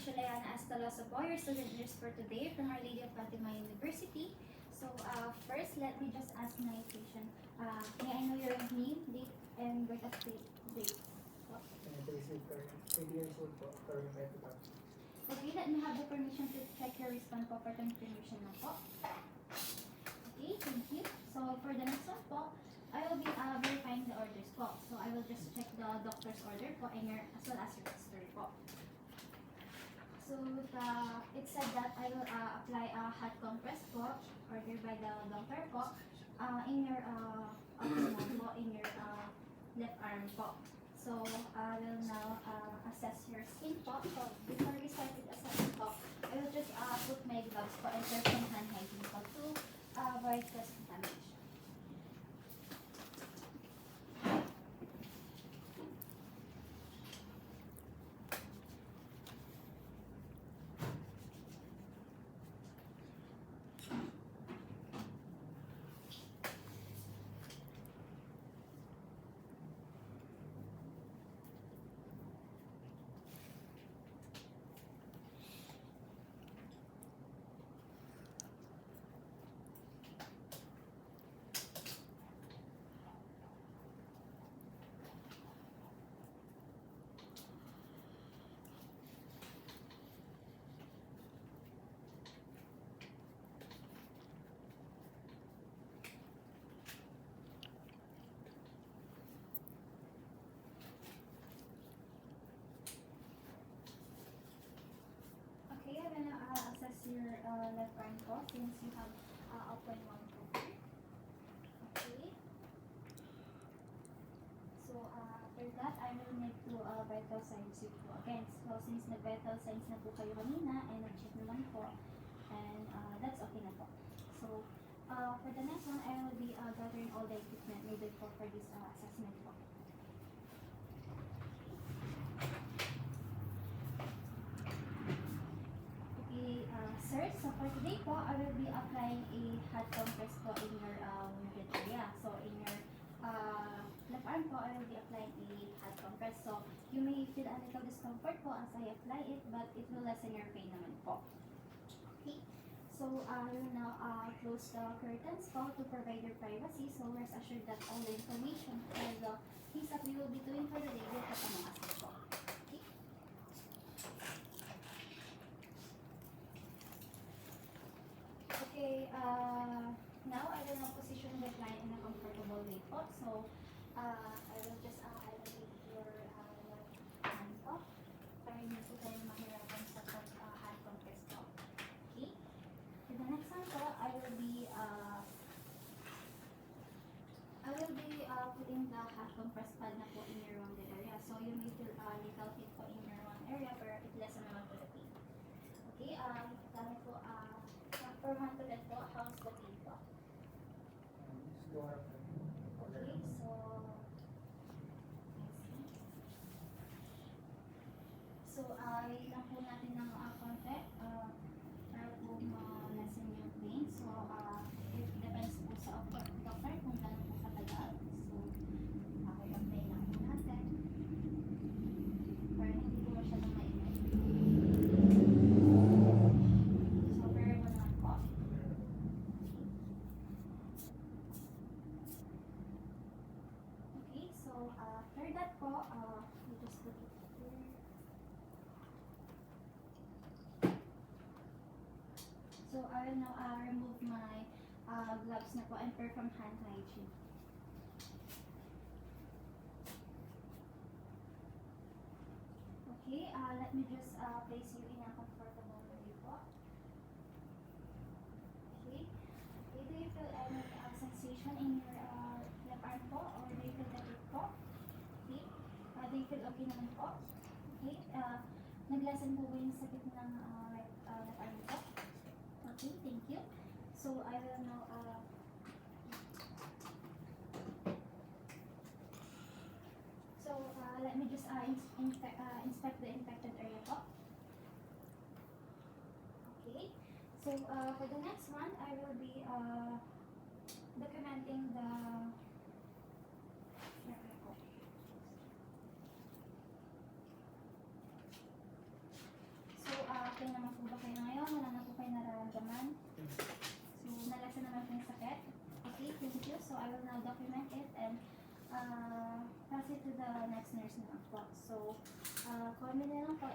Shalayana Astalosa po, your student nurse for today from Our Lady of Fatima University. So first, let me just ask my patient, may I know your name, date, and birth of date? And 20 years old po, current medical. Okay, let me have the permission to check your response po for confirmation na po. Okay, thank you. So for the next one po, I will be verifying the orders po. So I will just check the doctor's order po and your, as well as your history po. So it said that I will apply a hot compress po, ordered by the doctor po, in your po, in your left arm po. So I will now assess your skin po. So before we start with assessment po, I will just put my gloves po and perform hand hygiene po to avoid cross contamination. Okay, I'm gonna assess your left arm po since you have open one finger. Okay. So after that, I will need to vital signs you po again. So since nag-vital signs na po kayo kanina and nag-check naman po, and that's okay na po. So for the next one, I will be gathering all the equipment needed for this assessment po. Okay, sir, so for today po, I will be applying a hot compress po in your wounded area. So in your left arm po, I will be applying a hot compress. So you may feel a little discomfort po as I apply it, but it will lessen your pain naman po. Okay, so I will now close the curtains po to provide your privacy. So rest assured that all the information and the things that we will be doing for the day will come among us po. Okay. Okay, now I will now position the client in a comfortable way po. So, I will just elevate your left hand po para hindi po tayo mahirapan sa hand compress po. Okay? For the next one po, I will be putting the hand compress pad na po in your wounded area. So, you may feel little hit po in your one area pero it lessen naman po the pain. Okay, gamit po for hand to let po, how's the pain po? Just go up. Okay, so wait lang po natin ng konti para po ma-lessen yung pain. So, it depends po sa doctor kung gano'n po katagal. So, okay, apply lang po natin para hindi po masyadong maingay. So, bearable naman po. Okay, so after that po, we just put it here. So I will now remove my gloves na po and perform hand hygiene. Okay, let me just place you in a comfortable way po. Okay, do you feel any sensation in your left arm po or do you feel the hip po? Okay, do you feel okay naman po? Okay, naglasan po ba yung sakit ng left arm po? Okay, thank you. So I will now let me just inspect the infected area po. Okay. So for the next one, I will be documenting the So Okay, thank you. So I will now document it and pass it to the next nurse naman po. So, call me na lang po